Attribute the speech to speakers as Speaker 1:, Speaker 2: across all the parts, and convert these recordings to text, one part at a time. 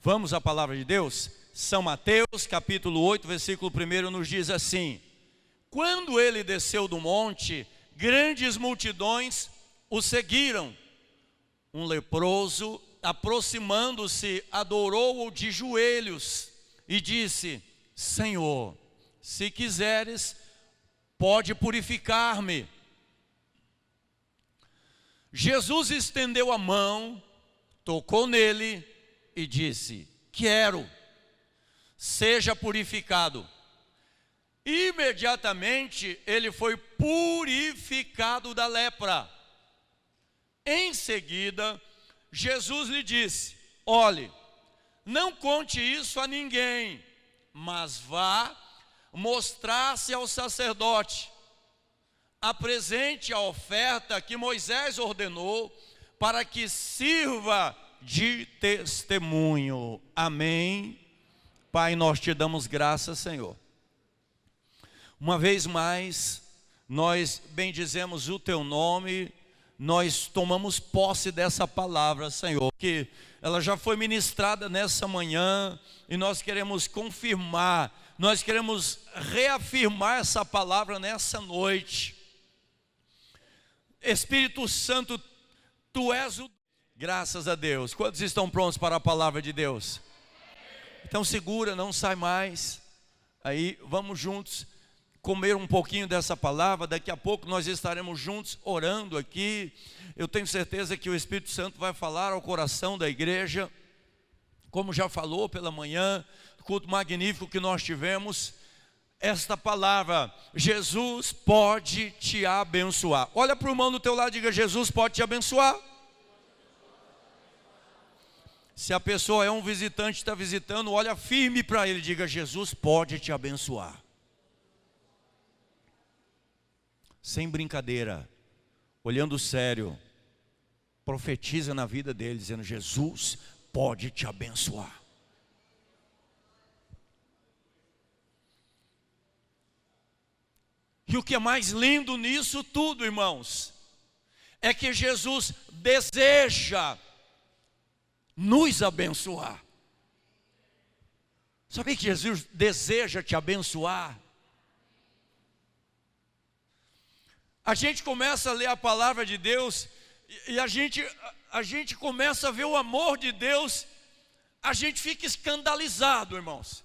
Speaker 1: Vamos à palavra de Deus? São Mateus, capítulo 8, versículo 1 nos diz assim: quando ele desceu do monte, grandes multidões o seguiram. Um leproso, aproximando-se, adorou-o de joelhos e disse: Senhor, se quiseres, pode purificar-me. Jesus estendeu a mão, tocou nele e disse: quero, seja purificado. Imediatamente ele foi purificado da lepra. Em seguida, Jesus lhe disse: olhe, não conte isso a ninguém, mas vá mostrar-se ao sacerdote. Apresente a oferta que Moisés ordenou para que sirva de testemunho. Amém. Pai, nós te damos graças, Senhor. Uma vez mais, nós bendizemos o teu nome, nós tomamos posse dessa palavra, Senhor, que ela já foi ministrada nessa manhã e nós queremos confirmar, nós queremos reafirmar essa palavra nessa noite. Espírito Santo, tu és o... Graças a Deus. Quantos estão prontos para a palavra de Deus? Então segura, não sai mais. Aí vamos juntos comer um pouquinho dessa palavra. Daqui a pouco nós estaremos juntos orando aqui. Eu tenho certeza que o Espírito Santo vai falar ao coração da igreja, como já falou pela manhã, culto magnífico que nós tivemos. Esta palavra: Jesus pode te abençoar. Olha para o irmão do teu lado e diga: Jesus pode te abençoar. Se a pessoa é um visitante, está visitando, olha firme para ele e diga: Jesus pode te abençoar. Sem brincadeira, olhando sério, profetiza na vida dele, dizendo: Jesus pode te abençoar. E o que é mais lindo nisso tudo, irmãos, é que Jesus deseja nos abençoar. Sabia que Jesus deseja te abençoar? A gente começa a ler a palavra de Deus e a gente começa a ver o amor de Deus, a gente fica escandalizado, irmãos.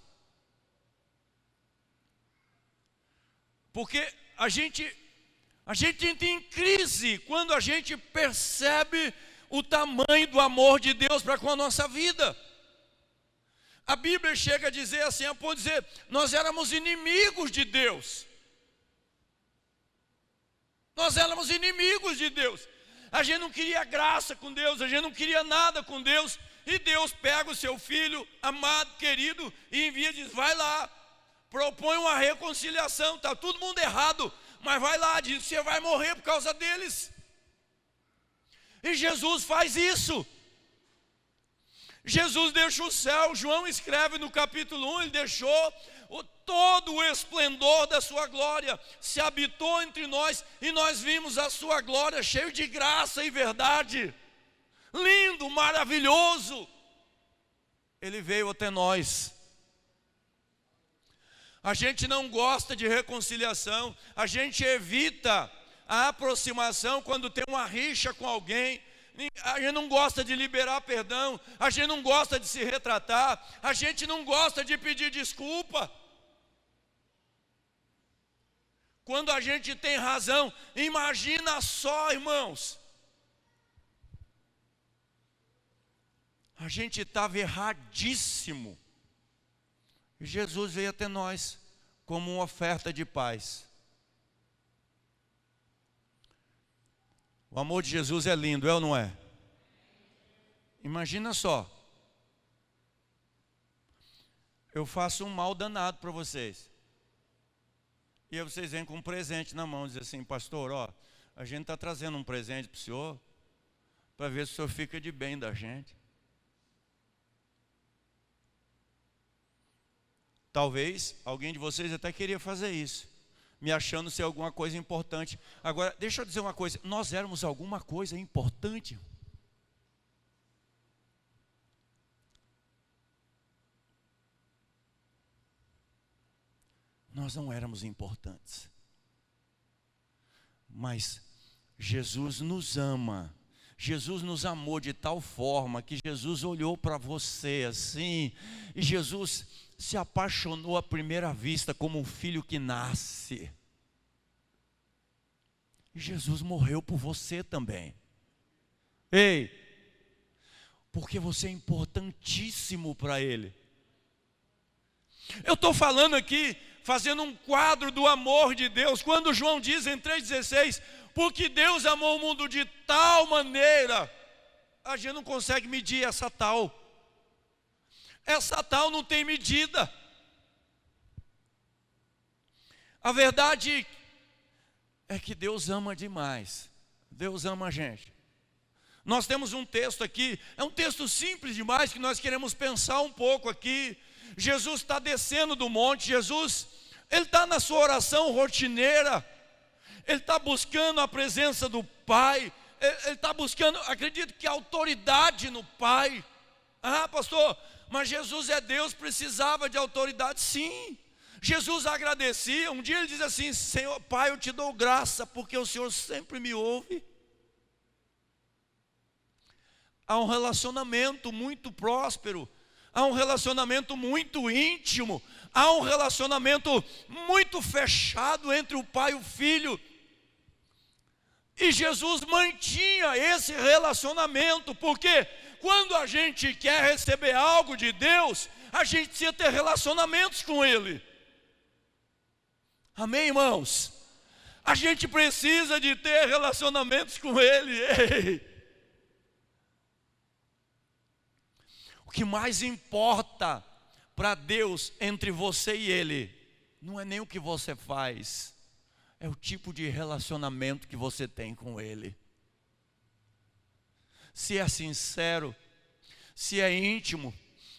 Speaker 1: Porque a gente entra em crise quando a gente percebe o tamanho do amor de Deus para com a nossa vida. A Bíblia chega a dizer assim, a ponto de dizer: nós éramos inimigos de Deus. Nós éramos inimigos de Deus. A gente não queria graça com Deus, a gente não queria nada com Deus. E Deus pega o seu filho amado, querido, e envia e diz: vai lá, propõe uma reconciliação. Está todo mundo errado, mas vai lá, diz que você vai morrer por causa deles. E Jesus faz isso. Jesus deixa o céu. João escreve no capítulo 1, ele deixou todo o esplendor da sua glória, se habitou entre nós, e nós vimos a sua glória cheio de graça e verdade. Lindo, maravilhoso. Ele veio até nós. A gente não gosta de reconciliação, a gente evita a aproximação quando tem uma rixa com alguém. A gente não gosta de liberar perdão, a gente não gosta de se retratar, a gente não gosta de pedir desculpa. Quando a gente tem razão, imagina só, irmãos. A gente estava erradíssimo. E Jesus veio até nós como uma oferta de paz. O amor de Jesus é lindo, é ou não é? Imagina só. Eu faço um mal danado para vocês. E aí vocês vêm com um presente na mão, dizem assim: pastor, ó, a gente está trazendo um presente para o senhor, para ver se o senhor fica de bem da gente. Talvez alguém de vocês até queria fazer isso, me achando ser alguma coisa importante. Agora, deixa eu dizer uma coisa: nós éramos alguma coisa importante. nós não éramos importantes. Mas Jesus nos ama. Jesus nos amou de tal forma que Jesus olhou para você assim, e Jesus se apaixonou à primeira vista como um filho que nasce. E Jesus morreu por você também. Ei, porque você é importantíssimo para Ele. Eu estou falando aqui, fazendo um quadro do amor de Deus, quando João diz em 3,16, porque Deus amou o mundo de tal maneira, a gente não consegue medir essa tal. Essa tal não tem medida. A verdade é que Deus ama demais. Deus ama a gente. Nós temos um texto aqui, é um texto simples demais que nós queremos pensar um pouco aqui. Jesus está descendo do monte, Jesus, Ele está na sua oração rotineira, Ele está buscando a presença do Pai, Ele está buscando, acredito que autoridade no Pai. Ah, pastor, mas Jesus é Deus, precisava de autoridade? Sim. Jesus agradecia, um dia Ele diz assim, Senhor, Pai, eu te dou graça, porque o Senhor sempre me ouve. Há um relacionamento muito próspero, há um relacionamento muito íntimo, há um relacionamento muito fechado entre o Pai e o Filho. E Jesus mantinha esse relacionamento, porque quando a gente quer receber algo de Deus, a gente precisa ter relacionamentos com Ele. Amém, irmãos? A gente precisa de ter relacionamentos com Ele. Ei. O que mais importa para Deus entre você e Ele, não é nem o que você faz, é o tipo de relacionamento que você tem com Ele. Se é sincero, se é íntimo,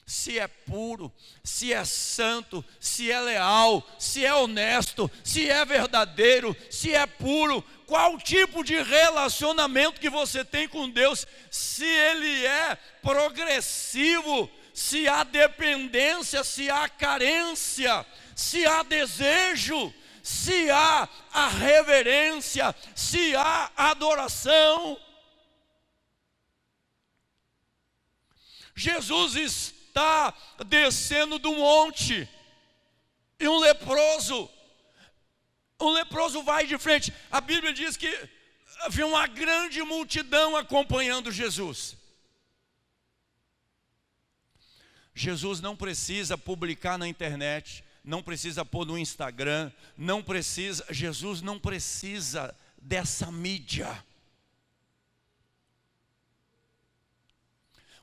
Speaker 1: se é puro, se é santo, se é leal, se é honesto, se é verdadeiro, se é puro, qual tipo de relacionamento que você tem com Deus, se Ele é progressivo, se há dependência, se há carência, se há desejo, se há a reverência, se há adoração. Jesus está descendo do monte, e um leproso vai de frente. A Bíblia diz que havia uma grande multidão acompanhando Jesus. Jesus não precisa publicar na internet, não precisa pôr no Instagram, Jesus não precisa dessa mídia.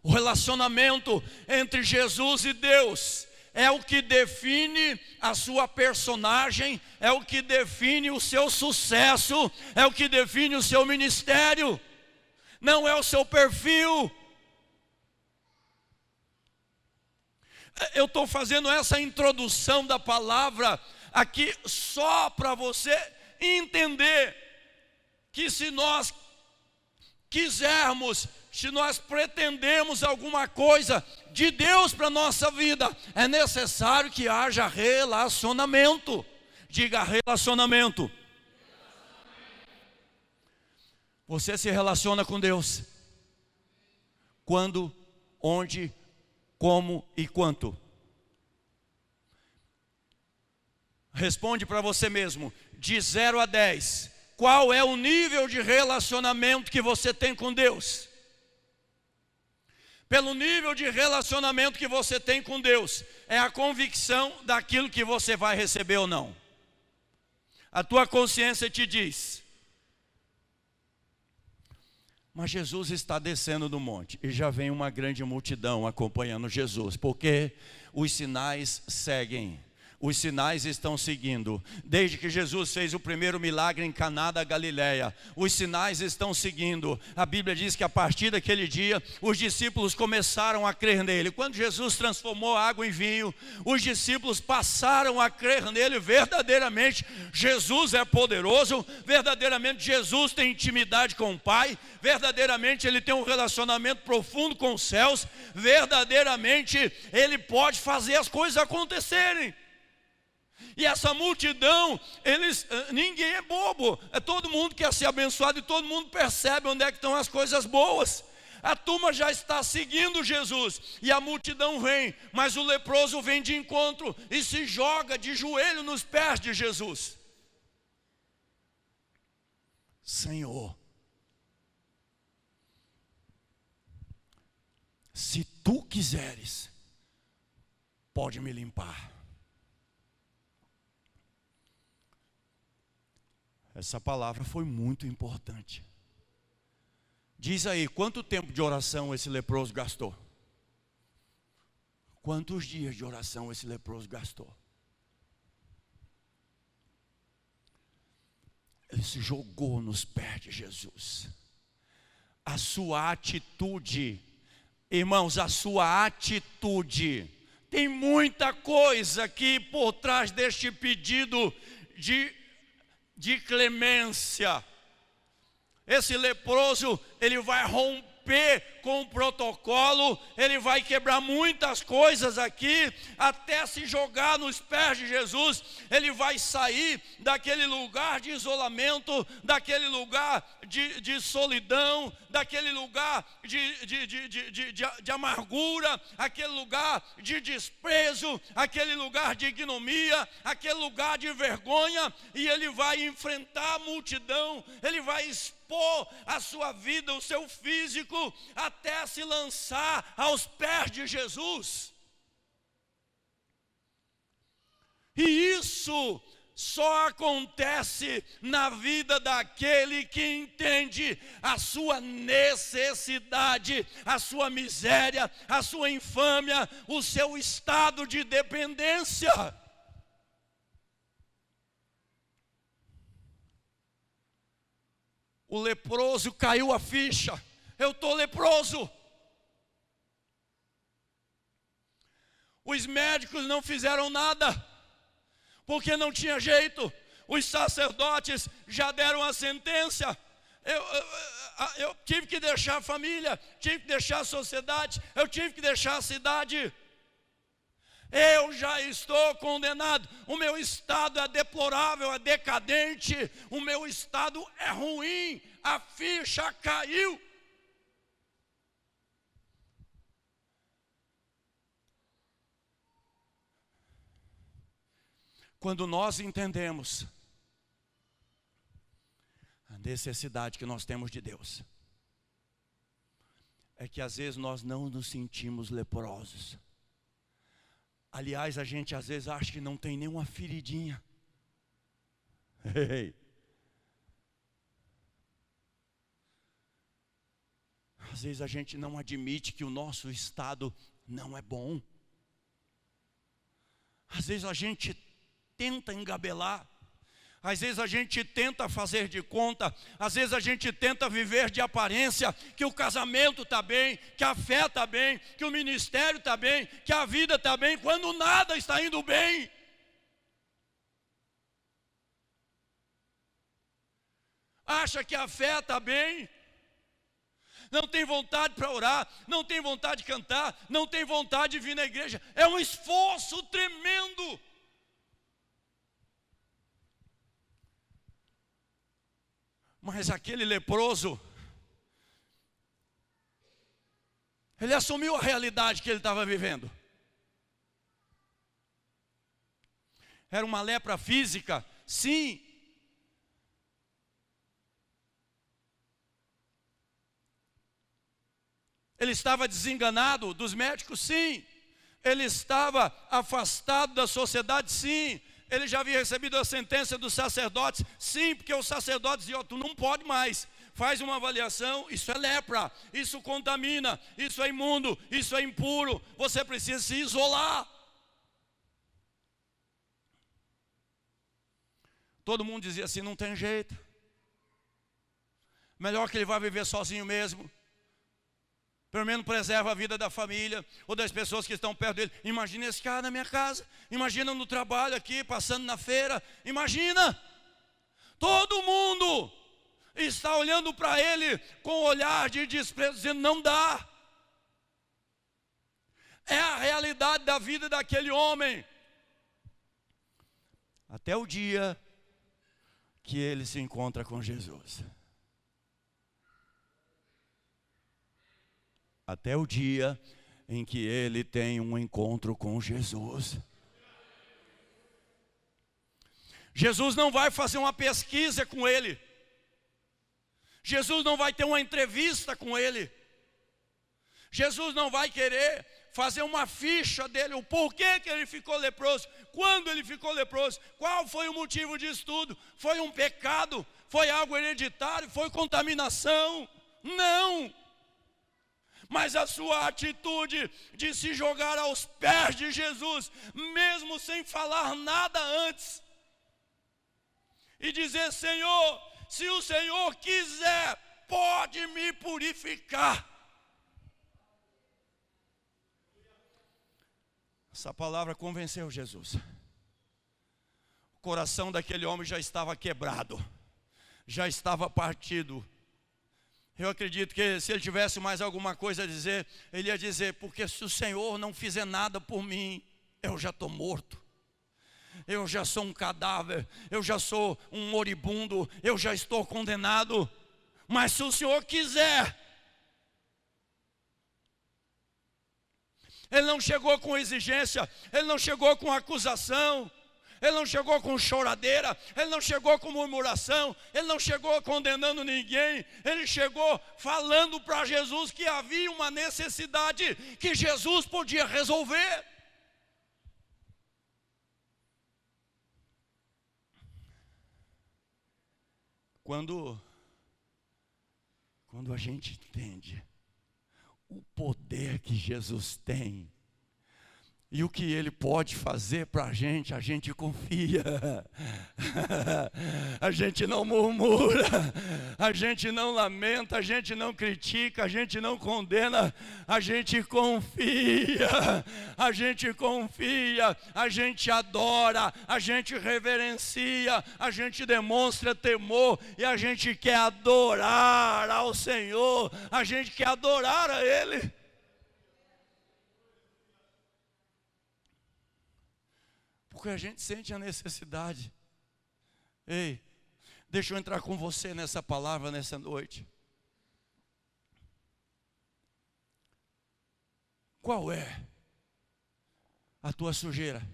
Speaker 1: O relacionamento entre Jesus e Deus é o que define a sua personagem, é o que define o seu sucesso, é o que define o seu ministério, não é o seu perfil. Eu estou fazendo essa introdução da palavra aqui só para você entender que se nós quisermos, se nós pretendemos alguma coisa de Deus para a nossa vida, é necessário que haja relacionamento. Diga relacionamento. Você se relaciona com Deus quando, onde, como e quanto? Responde para você mesmo, de 0 a 10. Qual é o nível de relacionamento que você tem com Deus? Pelo nível de relacionamento que você tem com Deus, é a convicção daquilo que você vai receber ou não. A tua consciência te diz. Mas Jesus está descendo do monte e já vem uma grande multidão acompanhando Jesus, porque os sinais seguem. Os sinais estão seguindo. Desde que Jesus fez o primeiro milagre em Caná da Galileia, os sinais estão seguindo. A Bíblia diz que a partir daquele dia, os discípulos começaram a crer nele. Quando Jesus transformou a água em vinho, os discípulos passaram a crer nele verdadeiramente. Jesus é poderoso, verdadeiramente Jesus tem intimidade com o Pai, verdadeiramente ele tem um relacionamento profundo com os céus, verdadeiramente ele pode fazer as coisas acontecerem. E essa multidão, ninguém é bobo, todo mundo quer ser abençoado e todo mundo percebe onde é que estão as coisas boas. A turma já está seguindo Jesus e a multidão vem, mas o leproso vem de encontro e se joga de joelho nos pés de Jesus. Senhor, se tu quiseres, pode me limpar. Essa palavra foi muito importante. Diz aí, quanto tempo de oração esse leproso gastou? Quantos dias de oração esse leproso gastou? Ele se jogou nos pés de Jesus. A sua atitude, irmãos, a sua atitude, tem muita coisa aqui por trás deste pedido de clemência. Esse leproso, ele vai romper com o protocolo, ele vai quebrar muitas coisas aqui, até se jogar nos pés de Jesus. Ele vai sair daquele lugar de isolamento, daquele lugar de solidão, daquele lugar de amargura, aquele lugar de desprezo, aquele lugar de ignomia, aquele lugar de vergonha, e ele vai enfrentar a multidão, ele vai expor a sua vida, o seu físico, até se lançar aos pés de Jesus. E isso só acontece na vida daquele que entende a sua necessidade, a sua miséria, a sua infâmia, o seu estado de dependência. O leproso caiu a ficha. Eu estou leproso. Os médicos não fizeram nada, porque não tinha jeito. Os sacerdotes já deram a sentença. Eu tive que deixar a família, tive que deixar a sociedade, eu tive que deixar a cidade. Eu já estou condenado. O meu estado é deplorável, é decadente. O meu estado é ruim. A ficha caiu. Quando nós entendemos a necessidade que nós temos de Deus, é que às vezes nós não nos sentimos leprosos. Aliás, a gente às vezes acha que não tem nenhuma feridinha. Às vezes a gente não admite que o nosso estado não é bom. Às vezes a gente tenta engabelar. Às vezes a gente tenta fazer de conta, às vezes a gente tenta viver de aparência, que o casamento está bem, que a fé está bem, que o ministério está bem, que a vida está bem, quando nada está indo bem. Acha que a fé está bem, não tem vontade para orar, não tem vontade de cantar, não tem vontade de vir na igreja. É um esforço tremendo. Mas aquele leproso, ele assumiu a realidade que ele estava vivendo. Era uma lepra física? Sim. Ele estava desenganado dos médicos? Sim. Ele estava afastado da sociedade? Sim. Ele já havia recebido a sentença dos sacerdotes? Sim, porque os sacerdotes diziam: tu não pode mais. Faz uma avaliação, isso é lepra, isso contamina, isso é imundo, isso é impuro, você precisa se isolar. Todo mundo dizia assim: não tem jeito, melhor que ele vá viver sozinho mesmo. Pelo menos preserva a vida da família ou das pessoas que estão perto dele. Imagina esse cara na minha casa, imagina no trabalho aqui, passando na feira. Imagina, todo mundo está olhando para ele com olhar de desprezo, dizendo: não dá. É a realidade da vida daquele homem. até o dia que ele se encontra com Jesus. Até o dia em que ele tem um encontro com Jesus. Jesus não vai fazer uma pesquisa com ele. Jesus não vai ter uma entrevista com ele. Jesus não vai querer fazer uma ficha dele, o porquê que ele ficou leproso, quando ele ficou leproso, qual foi o motivo disso tudo. Foi um pecado? Foi algo hereditário? Foi contaminação? Não! Mas a sua atitude de se jogar aos pés de Jesus, mesmo sem falar nada antes, e dizer: Senhor, se o Senhor quiser, pode me purificar. Essa palavra convenceu Jesus. O coração daquele homem já estava quebrado, já estava partido. Eu acredito que se ele tivesse mais alguma coisa a dizer, ele ia dizer: porque se o Senhor não fizer nada por mim, eu já estou morto. Eu já sou um cadáver, eu já sou um moribundo, eu já estou condenado. Mas se o Senhor quiser. Ele não chegou com exigência, ele não chegou com acusação, ele não chegou com choradeira, ele não chegou com murmuração, ele não chegou condenando ninguém. Ele chegou falando para Jesus que havia uma necessidade que Jesus podia resolver. Quando a gente entende o poder que Jesus tem e o que Ele pode fazer para a gente confia. A gente não murmura, a gente não lamenta, a gente não critica, a gente não condena, a gente confia, a gente confia, a gente adora, a gente reverencia, a gente demonstra temor e a gente quer adorar ao Senhor, a gente quer adorar a Ele. Porque a gente sente a necessidade. Ei, deixa eu entrar com você nessa palavra nessa noite. Qual é a tua sujeira?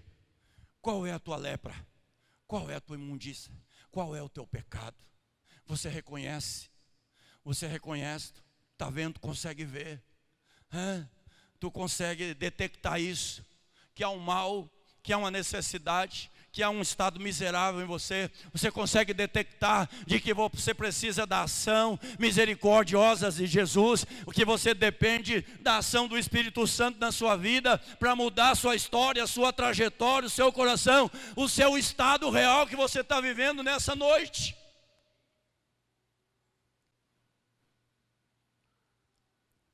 Speaker 1: Qual é a tua lepra? Qual é a tua imundícia? Qual é o teu pecado? Você reconhece? Você reconhece? Está vendo? Consegue ver? Tu consegue detectar isso? Que há um mal, que há uma necessidade, que há um estado miserável em você. Você consegue detectar de que você precisa da ação misericordiosa de Jesus, o que você depende da ação do Espírito Santo na sua vida, para mudar a sua história, a sua trajetória, o seu coração, o seu estado real que você está vivendo nessa noite.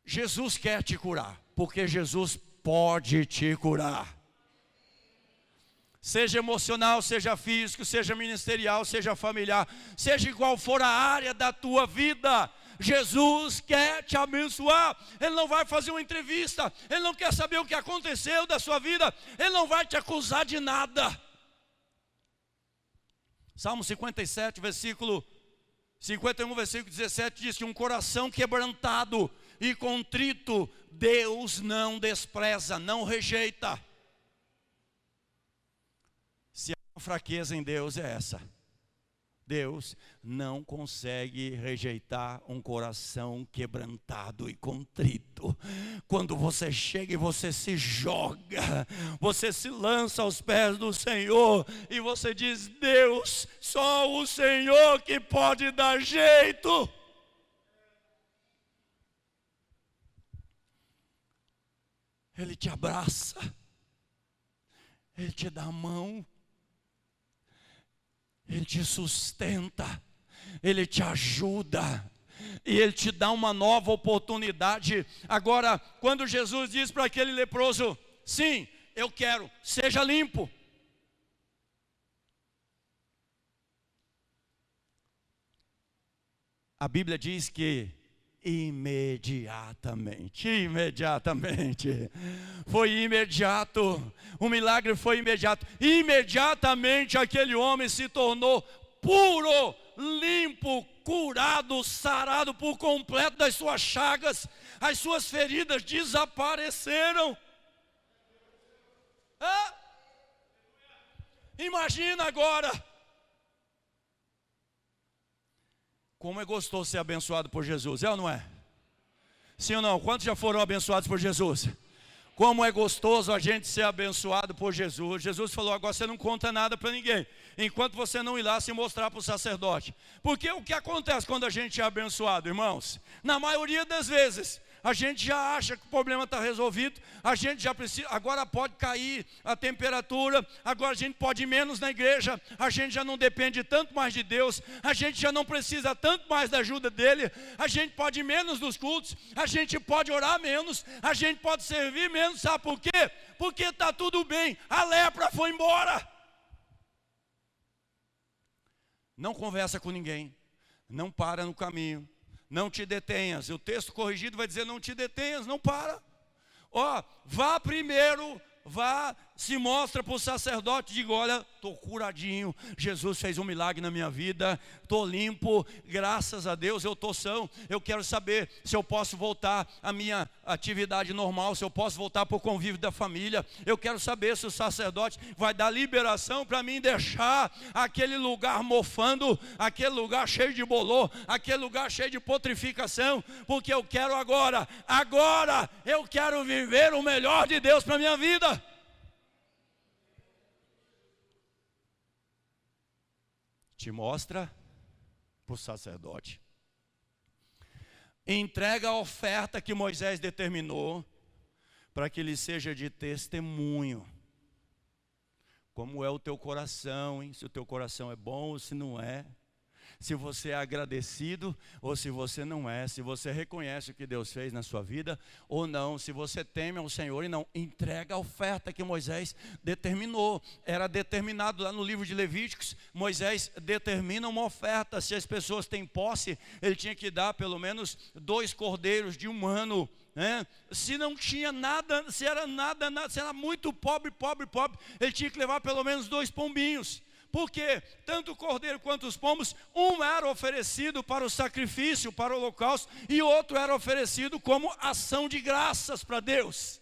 Speaker 1: Jesus quer te curar, porque Jesus pode te curar. Seja emocional, seja físico, seja ministerial, seja familiar, seja qual for a área da tua vida, Jesus quer te abençoar. Ele não vai fazer uma entrevista, Ele não quer saber o que aconteceu da sua vida, Ele não vai te acusar de nada. Salmo 57, versículo 51, versículo 17 diz que um coração quebrantado e contrito, Deus não despreza, não rejeita. Se há uma fraqueza em Deus é essa: Deus não consegue rejeitar um coração quebrantado e contrito. Quando você chega e você se joga, você se lança aos pés do Senhor e você diz: Deus, só o Senhor que pode dar jeito. Ele te abraça, Ele te dá a mão, Ele te sustenta, Ele te ajuda, e Ele te dá uma nova oportunidade. Agora, quando Jesus diz para aquele leproso: sim, eu quero, seja limpo. A Bíblia diz que imediatamente, foi imediato. O milagre foi imediato. Imediatamente aquele homem se tornou puro, limpo, curado, sarado por completo das suas chagas. As suas feridas desapareceram. Imagina agora. Como é gostoso ser abençoado por Jesus, é ou não é? Sim ou não? Quantos já foram abençoados por Jesus? Como é gostoso a gente ser abençoado por Jesus. Jesus falou, agora você não conta nada para ninguém, enquanto você não ir lá se mostrar para o sacerdote. Porque o que acontece quando a gente é abençoado, irmãos? Na maioria das vezes, a gente já acha que o problema está resolvido, a gente já precisa, agora pode cair a temperatura, agora a gente pode ir menos na igreja, a gente já não depende tanto mais de Deus, a gente já não precisa tanto mais da ajuda dele, a gente pode ir menos nos cultos, a gente pode orar menos, a gente pode servir menos, sabe por quê? Porque está tudo bem, a lepra foi embora. Não conversa com ninguém, não para no caminho, não te detenhas. O texto corrigido vai dizer, não te detenhas, não para. Vá primeiro, vá, se mostra para o sacerdote, diga, olha, estou curadinho, Jesus fez um milagre na minha vida, estou limpo, graças a Deus eu estou são. Eu quero saber se eu posso voltar à minha atividade normal, se eu posso voltar para o convívio da família. Eu quero saber se o sacerdote vai dar liberação para mim deixar aquele lugar mofando, aquele lugar cheio de bolor, aquele lugar cheio de putrificação, porque eu quero agora eu quero viver o melhor de Deus para a minha vida. Te mostra para o sacerdote. Entrega a oferta que Moisés determinou, para que ele seja de testemunho. Como é o teu coração, hein? Se o teu coração é bom ou se não é. Se você é agradecido ou se você não é, se você reconhece o que Deus fez na sua vida ou não, se você teme ao Senhor e não. Entrega a oferta que Moisés determinou. Era determinado lá no livro de Levíticos. Moisés determina uma oferta. Se as pessoas têm posse, ele tinha que dar pelo menos 2 cordeiros de 1 ano. Se não tinha nada, se era muito pobre, ele tinha que levar pelo menos 2 pombinhos. Porque tanto o cordeiro quanto os pombos, um era oferecido para o sacrifício, para o holocausto, e outro era oferecido como ação de graças para Deus.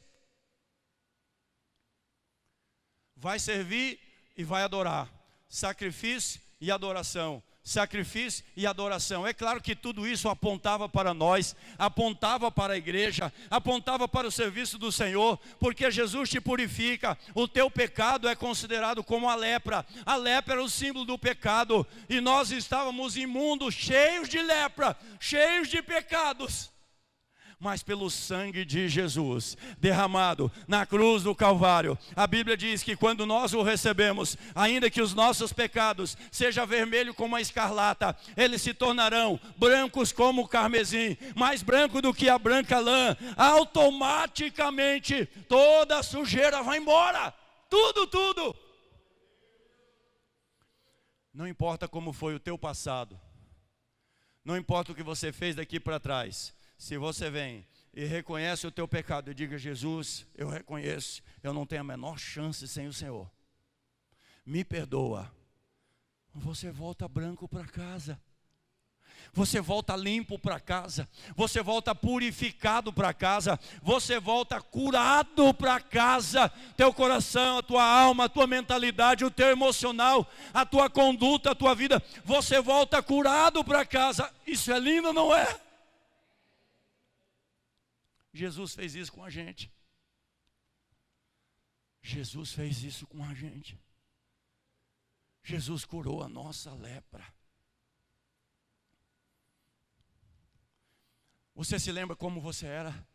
Speaker 1: Vai servir e vai adorar. Sacrifício e adoração. Sacrifício e adoração. É claro que tudo isso apontava para nós, apontava para a igreja, apontava para o serviço do Senhor, porque Jesus te purifica. O teu pecado é considerado como a lepra. A lepra era o símbolo do pecado, e nós estávamos imundos, cheios de lepra, cheios de pecados. Mas pelo sangue de Jesus derramado na cruz do Calvário, a Bíblia diz que quando nós o recebemos, ainda que os nossos pecados sejam vermelhos como a escarlata, eles se tornarão brancos como o carmesim, mais branco do que a branca lã. Automaticamente toda a sujeira vai embora, tudo. Não importa como foi o teu passado, não importa o que você fez daqui para trás. Se você vem e reconhece o teu pecado e diga, Jesus, eu reconheço, eu não tenho a menor chance sem o Senhor, me perdoa, você volta branco para casa. Você volta limpo para casa, você volta purificado para casa, você volta curado para casa. Teu coração, a tua alma, a tua mentalidade, o teu emocional, a tua conduta, a tua vida, você volta curado para casa. Isso é lindo, não é? Jesus fez isso com a gente. Jesus fez isso com a gente. Jesus curou a nossa lepra. Você se lembra como você era?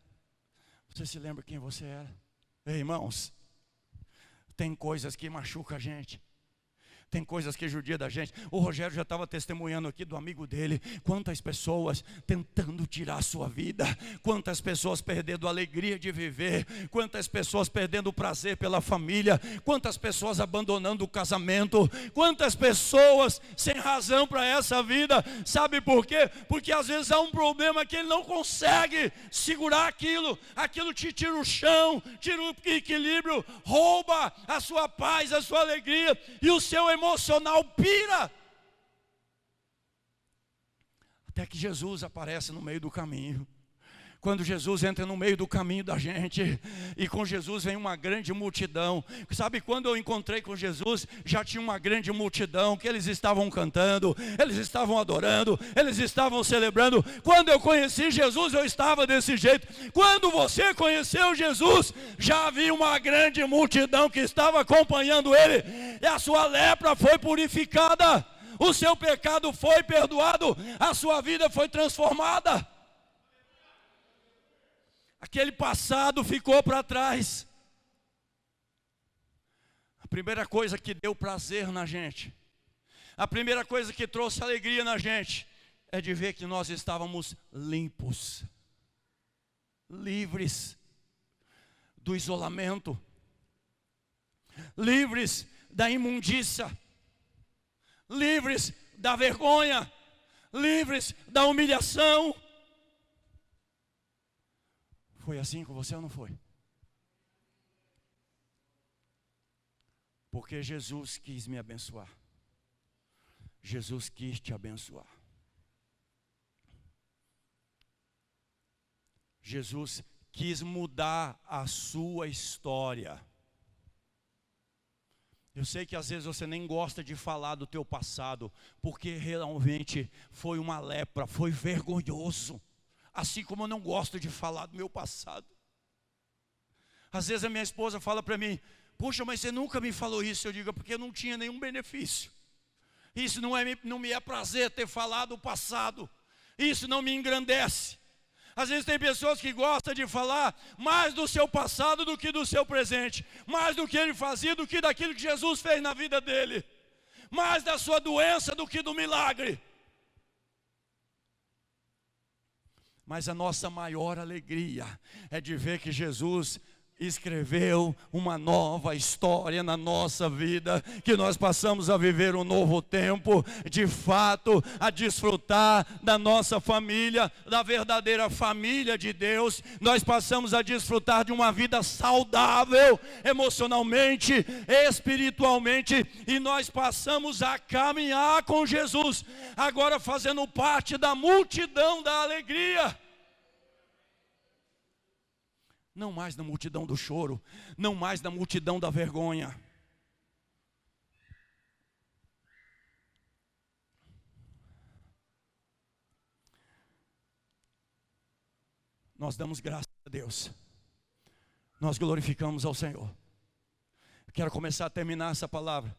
Speaker 1: Você se lembra quem você era? Ei, irmãos, tem coisas que machucam a gente. Tem coisas que judia da gente. O Rogério já estava testemunhando aqui do amigo dele. Quantas pessoas tentando tirar a sua vida. Quantas pessoas perdendo a alegria de viver. Quantas pessoas perdendo o prazer pela família. Quantas pessoas abandonando o casamento. Quantas pessoas sem razão para essa vida. Sabe por quê? Porque às vezes há um problema que ele não consegue segurar aquilo. Aquilo te tira o chão, tira o equilíbrio, rouba a sua paz, a sua alegria. E o seu emocional pira. Até que Jesus aparece no meio do caminho. Quando Jesus entra no meio do caminho da gente, e com Jesus vem uma grande multidão. Sabe, quando eu encontrei com Jesus, já tinha uma grande multidão, que eles estavam cantando, eles estavam adorando, eles estavam celebrando. Quando eu conheci Jesus, eu estava desse jeito. Quando você conheceu Jesus, já havia uma grande multidão que estava acompanhando ele, e a sua lepra foi purificada, o seu pecado foi perdoado, a sua vida foi transformada. Aquele passado ficou para trás. A primeira coisa que deu prazer na gente, a primeira coisa que trouxe alegria na gente, é de ver que nós estávamos limpos, livres do isolamento, livres da imundícia, livres da vergonha, livres da humilhação. Foi assim com você ou não foi? Porque Jesus quis me abençoar. Jesus quis te abençoar. Jesus quis mudar a sua história. Eu sei que às vezes você nem gosta de falar do teu passado, porque realmente foi uma lepra, foi vergonhoso. Assim como eu não gosto de falar do meu passado. Às vezes a minha esposa fala para mim: puxa, mas você nunca me falou isso. Eu digo: porque eu não tinha nenhum benefício. Isso não me é prazer ter falado o passado. Isso não me engrandece. Às vezes tem pessoas que gostam de falar mais do seu passado do que do seu presente. Mais do que ele fazia do que daquilo que Jesus fez na vida dele. Mais da sua doença do que do milagre. Mas a nossa maior alegria é de ver que Jesus escreveu uma nova história na nossa vida, que nós passamos a viver um novo tempo, de fato, a desfrutar da nossa família, da verdadeira família de Deus. Nós passamos a desfrutar de uma vida saudável, emocionalmente, espiritualmente, e nós passamos a caminhar com Jesus, agora fazendo parte da multidão da alegria. Não mais na multidão do choro, não mais na multidão da vergonha. Nós damos graças a Deus. Nós glorificamos ao Senhor. Eu quero começar a terminar essa palavra.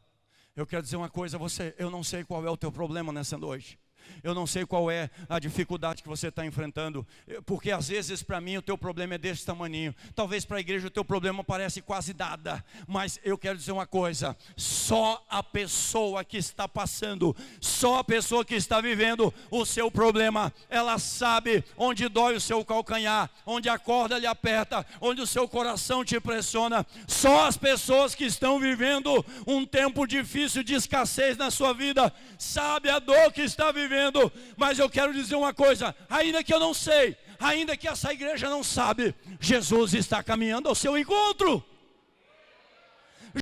Speaker 1: Eu quero dizer uma coisa a você. Eu não sei qual é o teu problema nessa noite. Eu não sei qual é a dificuldade que você está enfrentando, porque às vezes para mim o teu problema é desse tamaninho. Talvez para a igreja o teu problema parece quase nada. Mas eu quero dizer uma coisa: só a pessoa que está passando, só a pessoa que está vivendo o seu problema, ela sabe onde dói o seu calcanhar, onde a corda lhe aperta, onde o seu coração te pressiona. Só as pessoas que estão vivendo um tempo difícil de escassez na sua vida sabe a dor que está vivendo. Mas eu quero dizer uma coisa: ainda que eu não sei, ainda que essa igreja não sabe, Jesus está caminhando ao seu encontro.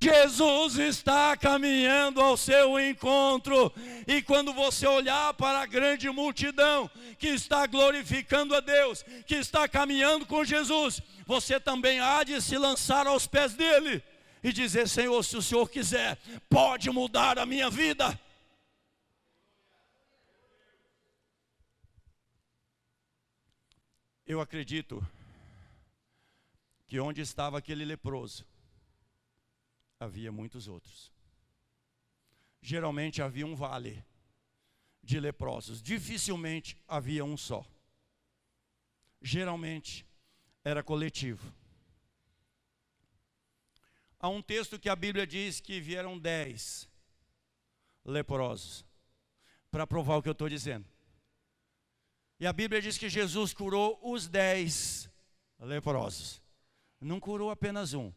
Speaker 1: Jesus está caminhando ao seu encontro. E quando você olhar para a grande multidão que está glorificando a Deus, que está caminhando com Jesus, você também há de se lançar aos pés dele e dizer: Senhor, se o Senhor quiser, pode mudar a minha vida. Eu acredito que onde estava aquele leproso, havia muitos outros. Geralmente havia um vale de leprosos, dificilmente havia um só. Geralmente era coletivo. Há um texto que a Bíblia diz que vieram 10 leprosos. Para provar o que eu estou dizendo. E a Bíblia diz que Jesus curou os 10 leprosos. Não curou apenas um.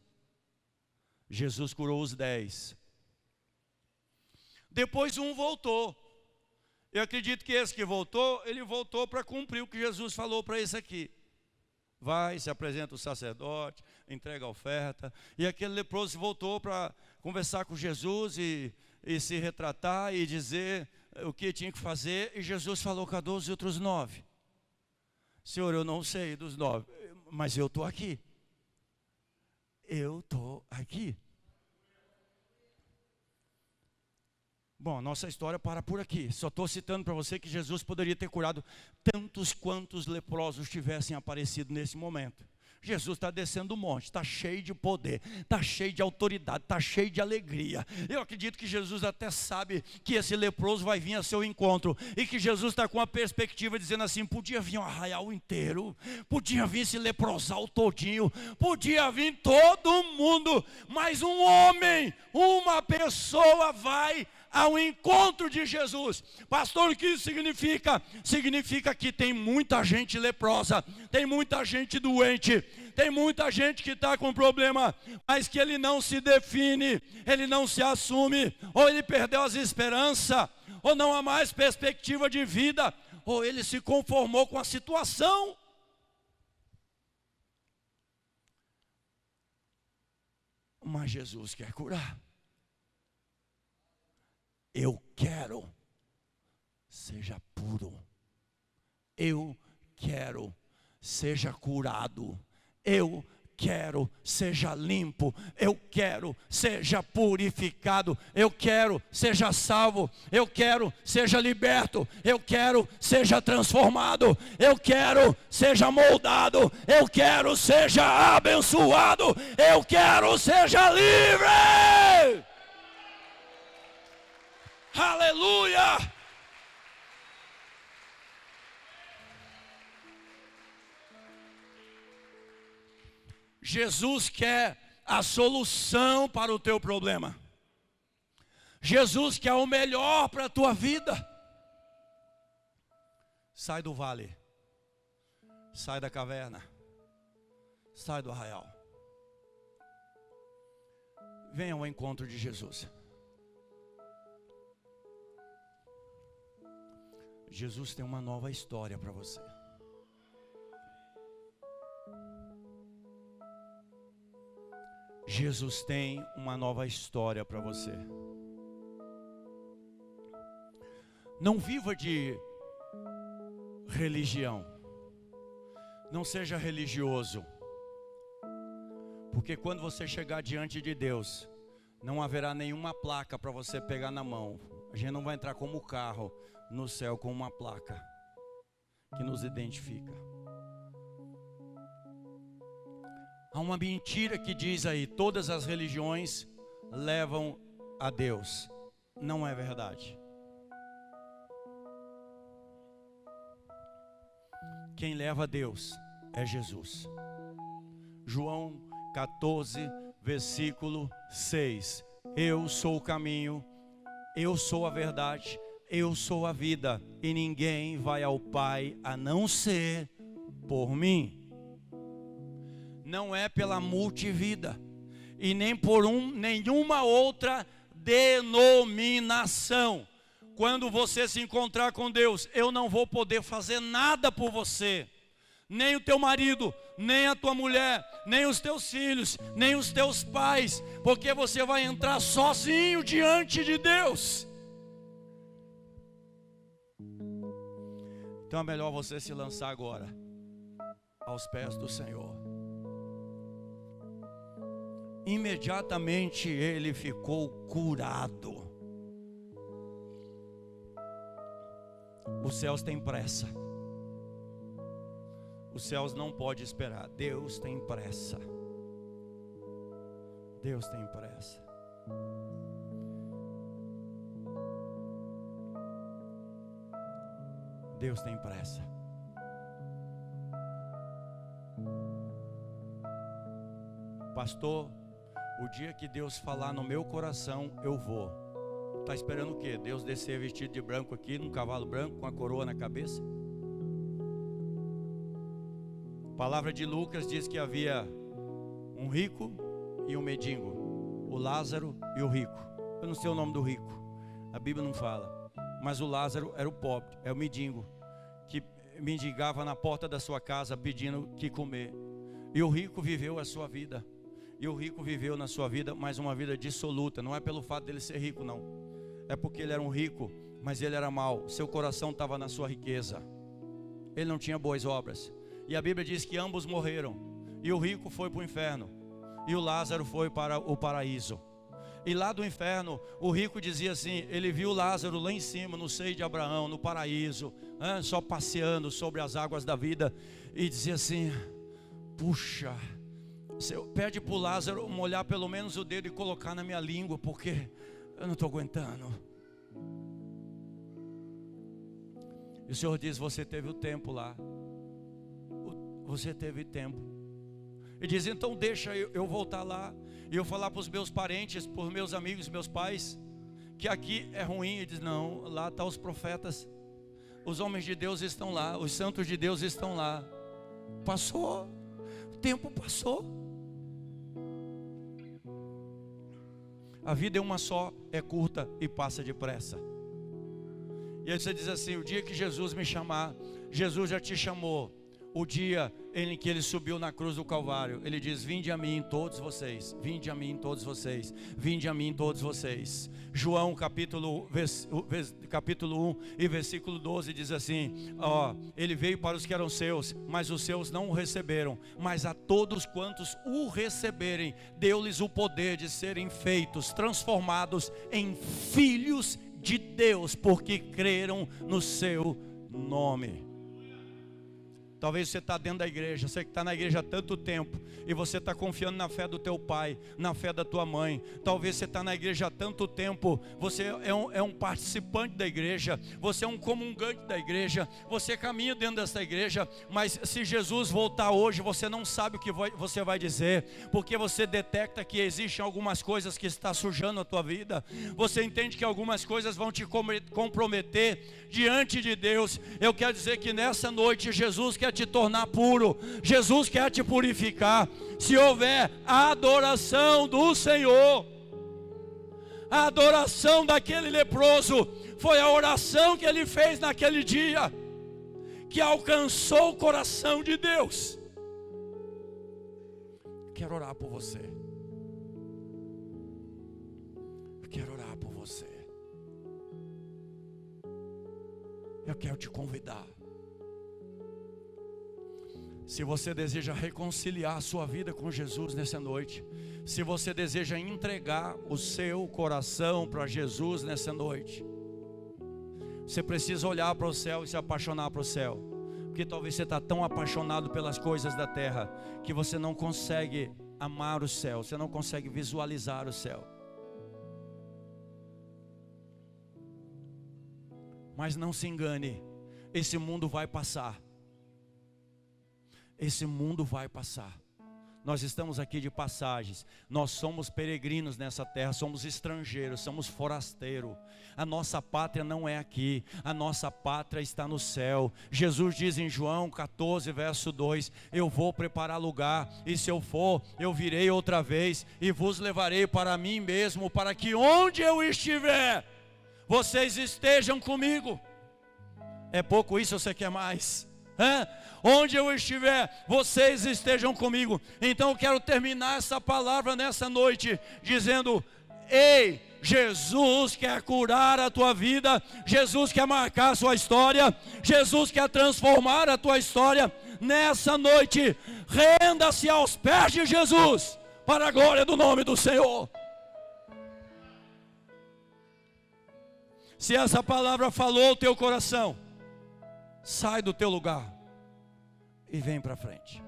Speaker 1: Jesus curou os 10. Depois um voltou. Eu acredito que esse que voltou, ele voltou para cumprir o que Jesus falou para esse aqui. Vai, se apresenta o sacerdote, entrega a oferta. E aquele leproso voltou para conversar com Jesus e se retratar e dizer o que tinha que fazer. E Jesus falou: cadê os outros 9? Senhor, eu não sei dos 9, mas eu estou aqui. Eu estou aqui. Bom, nossa história para por aqui. Só estou citando para você que Jesus poderia ter curado tantos quantos leprosos tivessem aparecido nesse momento. Jesus está descendo o monte, está cheio de poder, está cheio de autoridade, está cheio de alegria. Eu acredito que Jesus até sabe que esse leproso vai vir a seu encontro. E que Jesus está com a perspectiva dizendo assim: podia vir um arraial inteiro, podia vir esse leprosal todinho, podia vir todo mundo, mas um homem, uma pessoa vai ao encontro de Jesus. Pastor, o que isso significa? Significa que tem muita gente leprosa, tem muita gente doente, tem muita gente que está com problema, mas que ele não se define, ele não se assume, ou ele perdeu as esperanças, ou não há mais perspectiva de vida, ou ele se conformou com a situação. Mas Jesus quer curar. Eu quero, seja puro. Eu quero, seja curado. Eu quero, seja limpo. Eu quero, seja purificado. Eu quero, seja salvo. Eu quero, seja liberto. Eu quero, seja transformado. Eu quero, seja moldado. Eu quero, seja abençoado. Eu quero, seja livre. Aleluia! Jesus quer a solução para o teu problema. Jesus quer o melhor para a tua vida. Sai do vale. Sai da caverna. Sai do arraial. Venha ao encontro de Jesus. Jesus tem uma nova história para você. Jesus tem uma nova história para você. Não viva de religião. Não seja religioso. Porque quando você chegar diante de Deus, não haverá nenhuma placa para você pegar na mão. A gente não vai entrar como carro no céu com uma placa que nos identifica. Há uma mentira que diz aí: todas as religiões levam a Deus. Não é verdade. Quem leva a Deus é Jesus. João 14, versículo 6. Eu sou o caminho, eu sou a verdade, eu sou a vida, e ninguém vai ao Pai a não ser por mim. Não é pela multivida e nem por nenhuma outra denominação. Quando você se encontrar com Deus, eu não vou poder fazer nada por você. Nem o teu marido, nem a tua mulher, nem os teus filhos, nem os teus pais, porque você vai entrar sozinho diante de Deus. Então é melhor você se lançar agora aos pés do Senhor. Imediatamente ele ficou curado. Os céus têm pressa. Os céus não podem esperar. Deus tem pressa. Deus tem pressa. Deus tem pressa. Pastor, o dia que Deus falar no meu coração, eu vou. Está esperando o quê? Deus descer vestido de branco aqui, num cavalo branco, com a coroa na cabeça? A palavra de Lucas diz que havia um rico e um mendigo, o Lázaro e o rico. Eu não sei o nome do rico, a Bíblia não fala, mas o Lázaro era o pobre, é o mendigo, que mendigava na porta da sua casa pedindo que comer. E o rico viveu a sua vida. E o rico viveu na sua vida, mas uma vida dissoluta. Não é pelo fato dele ser rico, não. É porque ele era um rico, mas ele era mau. Seu coração estava na sua riqueza. Ele não tinha boas obras. E a Bíblia diz que ambos morreram. E o rico foi para o inferno. E o Lázaro foi para o paraíso. E lá do inferno, o rico dizia assim, ele viu Lázaro lá em cima, no seio de Abraão, no paraíso, só passeando sobre as águas da vida. E dizia assim, puxa, pede para o Lázaro molhar pelo menos o dedo e colocar na minha língua, porque eu não estou aguentando. E o Senhor diz, você teve o tempo lá. Você teve tempo. E diz, então deixa eu voltar lá. E eu falar para os meus parentes, para os meus amigos, meus pais, que aqui é ruim. Ele diz, não, lá estão os profetas. Os homens de Deus estão lá. Os santos de Deus estão lá. Passou. O tempo passou. A vida é uma só, é curta e passa depressa. E aí você diz assim, o dia que Jesus me chamar, Jesus já te chamou. O dia em que ele subiu na cruz do Calvário, ele diz, vinde a mim todos vocês, vinde a mim todos vocês, vinde a mim todos vocês. João capítulo 1 e versículo 12 diz assim, ele veio para os que eram seus, mas os seus não o receberam, mas a todos quantos o receberem, deu-lhes o poder de serem feitos, transformados em filhos de Deus, porque creram no seu nome. Talvez você está dentro da igreja, você que está na igreja há tanto tempo, e você está confiando na fé do teu pai, na fé da tua mãe. Talvez você está na igreja há tanto tempo, você é um participante da igreja, você é um comungante da igreja, você caminha dentro dessa igreja, mas se Jesus voltar hoje, você não sabe o que você vai dizer, porque você detecta que existem algumas coisas que estão sujando a tua vida, você entende que algumas coisas vão te comprometer diante de Deus. Eu quero dizer que nessa noite Jesus quer te tornar puro, Jesus quer te purificar. Se houver a adoração do Senhor, a adoração daquele leproso foi a oração que ele fez naquele dia, que alcançou o coração de Deus. Quero orar por você. Eu quero orar por você. Eu quero te convidar. Se você deseja reconciliar a sua vida com Jesus nessa noite, se você deseja entregar o seu coração para Jesus nessa noite, você precisa olhar para o céu e se apaixonar para o céu, porque talvez você está tão apaixonado pelas coisas da terra, que você não consegue amar o céu, você não consegue visualizar o céu. Mas não se engane, esse mundo vai passar. Esse mundo vai passar. Nós estamos aqui de passagens. Nós somos peregrinos nessa terra. Somos estrangeiros, somos forasteiros. A nossa pátria não é aqui. A nossa pátria está no céu. Jesus diz em João 14 verso 2, eu vou preparar lugar, e se eu for, eu virei outra vez e vos levarei para mim mesmo, para que onde eu estiver, vocês estejam comigo. É pouco isso ou você quer mais? Onde eu estiver, vocês estejam comigo. Então eu quero terminar essa palavra nessa noite dizendo, ei, Jesus quer curar a tua vida, Jesus quer marcar a sua história, Jesus quer transformar a tua história. Nessa noite, renda-se aos pés de Jesus, para a glória do nome do Senhor. Se essa palavra falou o teu coração, sai do teu lugar e vem para frente.